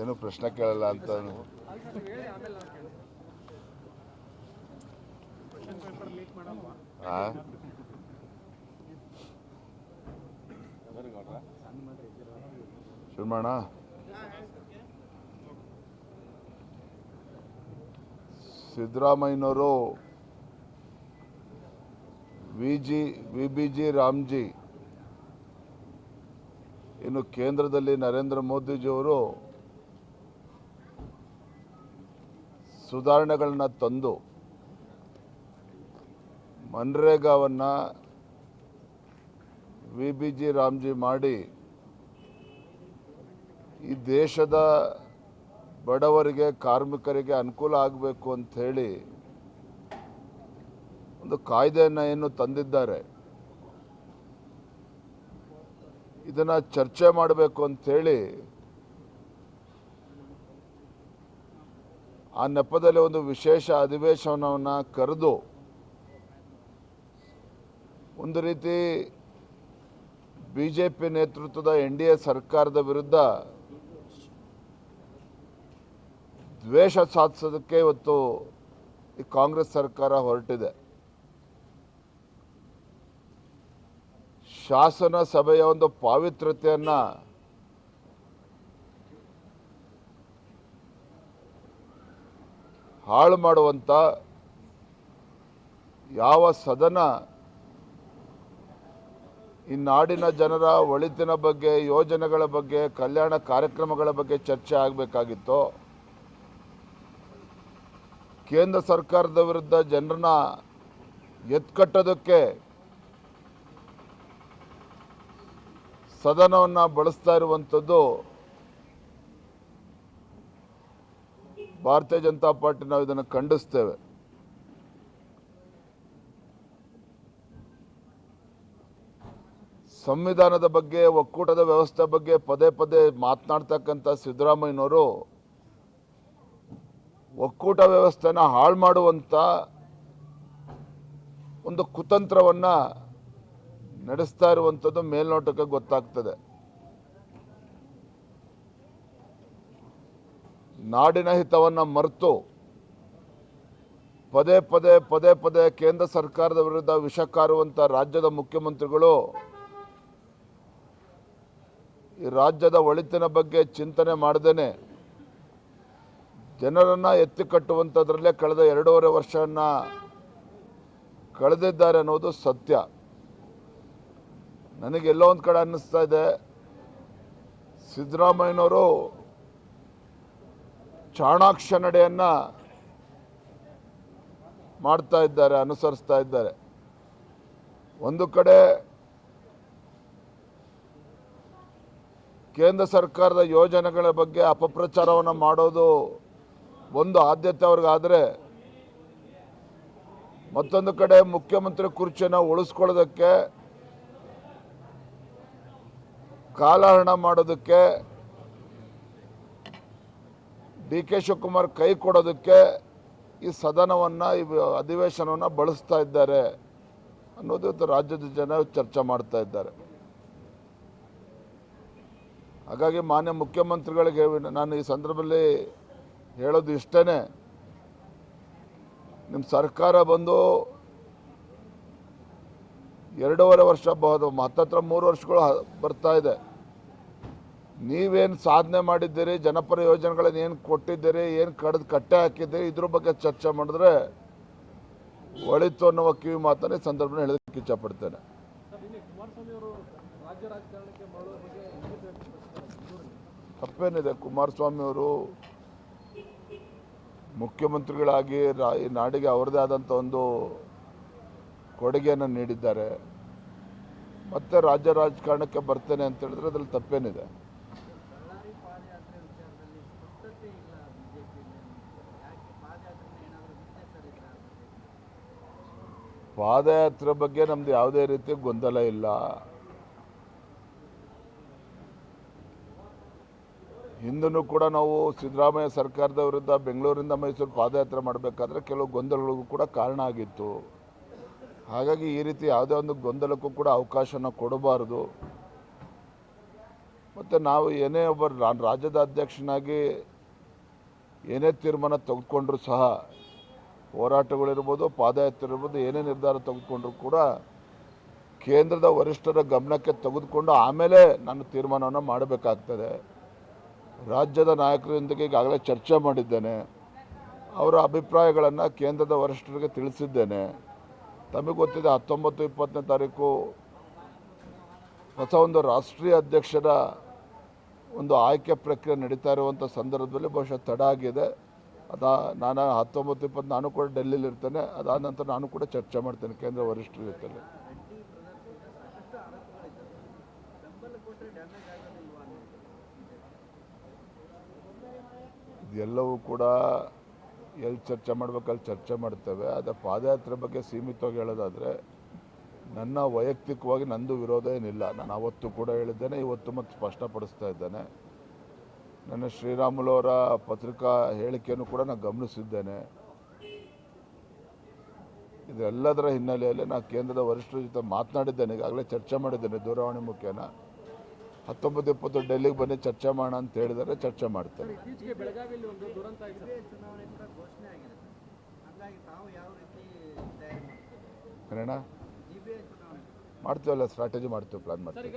ಏನು ಪ್ರಶ್ನೆ ಕೇಳಲ್ಲ ಅಂತ ಶುರು ಮಾಡೋಣ. ಸಿದ್ದರಾಮಯ್ಯನವರು ವಿ.ಬಿ.ಜಿ. ರಾಮ್ಜಿ ಇನ್ನು ಕೇಂದ್ರದಲ್ಲಿ ನರೇಂದ್ರ ಮೋದಿಜಿಯವರು ಸುಧಾರಣೆಗಳನ್ನ ತಂದು ಮನ್ರೇಗಾವನ್ನು ವಿ.ಬಿ.ಜಿ. ರಾಮ್ಜಿ ಮಾಡಿ ಈ ದೇಶದ ಬಡವರಿಗೆ ಕಾರ್ಮಿಕರಿಗೆ ಅನುಕೂಲ ಆಗಬೇಕು ಅಂಥೇಳಿ ಒಂದು ಕಾಯ್ದೆಯನ್ನು ಏನು ತಂದಿದ್ದಾರೆ, ಇದನ್ನು ಚರ್ಚೆ ಮಾಡಬೇಕು ಅಂಥೇಳಿ ಆ ನೆಪದಲ್ಲಿ ಒಂದು ವಿಶೇಷ ಅಧಿವೇಶನವನ್ನು ಕರೆದು ಒಂದು ರೀತಿ BJP ನೇತೃತ್ವದ NDA ಸರ್ಕಾರದ ವಿರುದ್ಧ ದ್ವೇಷ ಸಾಧಿಸೋದಕ್ಕೆ ಇವತ್ತು ಈ ಕಾಂಗ್ರೆಸ್ ಸರ್ಕಾರ ಹೊರಟಿದೆ. ಶಾಸನ ಸಭೆಯ ಒಂದು ಪಾವಿತ್ರ್ಯತೆಯನ್ನು ಹಾಳು ಮಾಡುವಂಥ ಯಾವ ಸದನ ಈ ನಾಡಿನ ಜನರ ಒಳಿತಿನ ಬಗ್ಗೆ, ಯೋಜನೆಗಳ ಬಗ್ಗೆ, ಕಲ್ಯಾಣ ಕಾರ್ಯಕ್ರಮಗಳ ಬಗ್ಗೆ ಚರ್ಚೆ ಆಗಬೇಕಾಗಿತ್ತು, ಕೇಂದ್ರ ಸರ್ಕಾರದ ವಿರುದ್ಧ ಜನರನ್ನ ಎತ್ಕಟ್ಟೋದಕ್ಕೆ ಸದನವನ್ನು ಬಳಸ್ತಾ ಇರುವಂಥದ್ದು ಭಾರತೀಯ ಜನತಾ ಪಾರ್ಟಿ ನಾವು ಇದನ್ನು ಖಂಡಿಸ್ತೇವೆ. ಸಂವಿಧಾನದ ಬಗ್ಗೆ, ಒಕ್ಕೂಟದ ವ್ಯವಸ್ಥೆ ಬಗ್ಗೆ ಪದೇ ಪದೇ ಮಾತನಾಡ್ತಕ್ಕಂಥ ಸಿದ್ದರಾಮಯ್ಯನವರು ಒಕ್ಕೂಟ ವ್ಯವಸ್ಥೆನ ಹಾಳು ಮಾಡುವಂಥ ಒಂದು ಕುತಂತ್ರವನ್ನು ನಡೆಸ್ತಾ ಇರುವಂಥದ್ದು ಮೇಲ್ನೋಟಕ್ಕೆ ಗೊತ್ತಾಗ್ತದೆ. ನಾಡಿನ ಹಿತವನ್ನು ಮರೆತು ಪದೇ ಪದೇ ಕೇಂದ್ರ ಸರ್ಕಾರದ ವಿರುದ್ಧ ವಿಷ ಕಾರುವಂಥ ರಾಜ್ಯದ ಮುಖ್ಯಮಂತ್ರಿಗಳು ಈ ರಾಜ್ಯದ ಒಳಿತಿನ ಬಗ್ಗೆ ಚಿಂತನೆ ಮಾಡದೇನೆ ಜನರನ್ನು ಎತ್ತಿಕಟ್ಟುವಂಥದ್ರಲ್ಲೇ ಕಳೆದ 2.5 ವರ್ಷವನ್ನು ಕಳೆದಿದ್ದಾರೆ ಅನ್ನೋದು ಸತ್ಯ. ನನಗೆಲ್ಲೋ ಒಂದು ಕಡೆ ಅನ್ನಿಸ್ತಾ ಇದೆ, ಸಿದ್ದರಾಮಯ್ಯನವರು ಚಾಣಾಕ್ಷ ನಡೆಯನ್ನು ಮಾಡ್ತಾ ಇದ್ದಾರೆ, ಅನುಸರಿಸ್ತಾ ಇದ್ದಾರೆ. ಒಂದು ಕಡೆ ಕೇಂದ್ರ ಸರ್ಕಾರದ ಯೋಜನೆಗಳ ಬಗ್ಗೆ ಅಪಪ್ರಚಾರವನ್ನು ಮಾಡೋದು ಒಂದು ಆದ್ಯತೆ ಅವ್ರಿಗಾದರೆ, ಮತ್ತೊಂದು ಕಡೆ ಮುಖ್ಯಮಂತ್ರಿ ಕುರ್ಚಿಯನ್ನು ಉಳಿಸ್ಕೊಳ್ಳೋದಕ್ಕೆ, ಕಾಲಹರಣ ಮಾಡೋದಕ್ಕೆ, DK ಶಿವಕುಮಾರ್ ಕೈ ಕೊಡೋದಕ್ಕೆ ಈ ಸದನವನ್ನು, ಈ ಅಧಿವೇಶನವನ್ನು ಬಳಸ್ತಾ ಇದ್ದಾರೆ ಅನ್ನೋದು ರಾಜ್ಯದ ಜನ ಚರ್ಚೆ ಮಾಡ್ತಾ ಇದ್ದಾರೆ. ಹಾಗಾಗಿ ಮಾನ್ಯ ಮುಖ್ಯಮಂತ್ರಿಗಳಿಗೆ ನಾನು ಈ ಸಂದರ್ಭದಲ್ಲಿ ಹೇಳೋದು ಇಷ್ಟೇ, ನಿಮ್ಮ ಸರ್ಕಾರ ಬಂದು 2.5 ವರ್ಷ ಬಹುದು, ಹತ್ತತ್ರ 3 ವರ್ಷಗಳು ಬರ್ತಾ ಇದೆ. ನೀವೇನು ಸಾಧನೆ ಮಾಡಿದ್ದೀರಿ, ಜನಪರ ಯೋಜನೆಗಳನ್ನು ಏನು ಕೊಟ್ಟಿದ್ದೀರಿ, ಏನು ಕಟ್ಟೆ ಹಾಕಿದ್ದೀರಿ, ಇದ್ರ ಬಗ್ಗೆ ಚರ್ಚೆ ಮಾಡಿದ್ರೆ ಒಳಿತು ಅನ್ನುವ ಕಿವಿ ಮಾತನ್ನೇ ಸಂದರ್ಭದಲ್ಲಿ ಹೇಳೋದಕ್ಕೆ ಇಚ್ಛಪಡ್ತೇನೆ. ತಪ್ಪೇನಿದೆ? ಕುಮಾರಸ್ವಾಮಿ ಅವರು ಮುಖ್ಯಮಂತ್ರಿಗಳಾಗಿ ಈ ನಾಡಿಗೆ ಅವರದೇ ಆದಂಥ ಒಂದು ಕೊಡುಗೆಯನ್ನು ನೀಡಿದ್ದಾರೆ. ಮತ್ತೆ ರಾಜ್ಯ ರಾಜಕಾರಣಕ್ಕೆ ಬರ್ತೇನೆ ಅಂತ ಹೇಳಿದ್ರೆ ಅದ್ರಲ್ಲಿ ತಪ್ಪೇನಿದೆ? ಪಾದಯಾತ್ರೆ ಬಗ್ಗೆ ನಮ್ದು ಯಾವುದೇ ರೀತಿ ಗೊಂದಲ ಇಲ್ಲ. ಹಿಂದೂ ಕೂಡ ನಾವು ಸಿದ್ದರಾಮಯ್ಯ ಸರ್ಕಾರದ ವಿರುದ್ಧ ಬೆಂಗಳೂರಿಂದ ಮೈಸೂರು ಪಾದಯಾತ್ರೆ ಮಾಡಬೇಕಾದ್ರೆ ಕೆಲವು ಗೊಂದಲಗಳಿಗೂ ಕೂಡ ಕಾರಣ ಆಗಿತ್ತು. ಹಾಗಾಗಿ ಈ ರೀತಿ ಯಾವುದೇ ಒಂದು ಗೊಂದಲಕ್ಕೂ ಕೂಡ ಅವಕಾಶನ ಕೊಡಬಾರದು. ಮತ್ತು ನಾವು ಏನೇ ನಾನು ರಾಜ್ಯದ ಅಧ್ಯಕ್ಷನಾಗಿ ಏನೇ ತೀರ್ಮಾನ ತೆಗೆದುಕೊಂಡ್ರೂ ಸಹ ಹೋರಾಟಗಳಿರ್ಬೋದು, ಪಾದಯಾತ್ರೆ ಇರ್ಬೋದು, ಏನೇ ನಿರ್ಧಾರ ತೆಗೆದುಕೊಂಡ್ರೂ ಕೂಡ ಕೇಂದ್ರದ ವರಿಷ್ಠರ ಗಮನಕ್ಕೆ ತೆಗೆದುಕೊಂಡು ಆಮೇಲೆ ನಾನು ತೀರ್ಮಾನವನ್ನು ಮಾಡಬೇಕಾಗ್ತದೆ. ರಾಜ್ಯದ ನಾಯಕರೊಂದಿಗೆ ಈಗಾಗಲೇ ಚರ್ಚೆ ಮಾಡಿದ್ದೇನೆ. ಅವರ ಅಭಿಪ್ರಾಯಗಳನ್ನು ಕೇಂದ್ರದ ವರಿಷ್ಠರಿಗೆ ತಿಳಿಸಿದ್ದೇನೆ. ತಮಗೆ ಗೊತ್ತಿದೆ 19-20ನೇ ತಾರೀಕು ಹೊಸ ಒಂದು ರಾಷ್ಟ್ರೀಯ ಅಧ್ಯಕ್ಷರ ಒಂದು ಆಯ್ಕೆ ಪ್ರಕ್ರಿಯೆ ನಡೀತಾ ಇರುವಂಥ ಸಂದರ್ಭದಲ್ಲಿ ಬಹುಶಃ ತಡ ಆಗಿದೆ. ನಾನು 19-20 ನಾನು ಕೂಡ ಡೆಲ್ಲಿಲಿ ಇರ್ತೇನೆ. ಅದಾದ ನಂತರ ನಾನು ಕೂಡ ಚರ್ಚೆ ಮಾಡ್ತೇನೆ ಕೇಂದ್ರ ವರಿಷ್ಠರ ಜೊತೆಲಿ. ಇದೆಲ್ಲವೂ ಕೂಡ ಎಲ್ಲಿ ಚರ್ಚೆ ಮಾಡಬೇಕು ಅಲ್ಲಿ ಚರ್ಚೆ ಮಾಡ್ತೇವೆ. ಆದರೆ ಪಾದಯಾತ್ರೆ ಬಗ್ಗೆ ಸೀಮಿತವಾಗಿ ಹೇಳೋದಾದರೆ ನನ್ನ ವೈಯಕ್ತಿಕವಾಗಿ ನಂದು ವಿರೋಧ ಏನಿಲ್ಲ. ನಾನು ಅವತ್ತು ಕೂಡ ಹೇಳಿದ್ದೇನೆ, ಇವತ್ತು ಮತ್ತು ಸ್ಪಷ್ಟಪಡಿಸ್ತಾ ಇದ್ದೇನೆ. ನನ್ನ ಶ್ರೀರಾಮುಲು ಅವರ ಪತ್ರಿಕಾ ಹೇಳಿಕೆಯನ್ನು ಕೂಡ ನಾನು ಗಮನಿಸಿದ್ದೇನೆ. ಇದೆಲ್ಲದರ ಹಿನ್ನೆಲೆಯಲ್ಲಿ ನಾನು ಕೇಂದ್ರದ ವರಿಷ್ಠರ ಜೊತೆ ಮಾತನಾಡಿದ್ದೇನೆ, ಈಗಾಗಲೇ ಚರ್ಚೆ ಮಾಡಿದ್ದೇನೆ ದೂರವಾಣಿ ಮುಖೇನ. 19-20 ಡೆಲ್ಲಿಗೆ ಬನ್ನಿ ಚರ್ಚೆ ಮಾಡೋಣ ಅಂತ ಹೇಳಿದರೆ ಚರ್ಚೆ ಮಾಡ್ತೇನೆ. ಕನ್ನಡ ಮಾಡ್ತೀವಲ್ಲ, ಸ್ಟ್ರಾಟಜಿ ಮಾಡ್ತೀವಿ, ಪ್ಲಾನ್ ಮಾಡ್ತೀವಿ.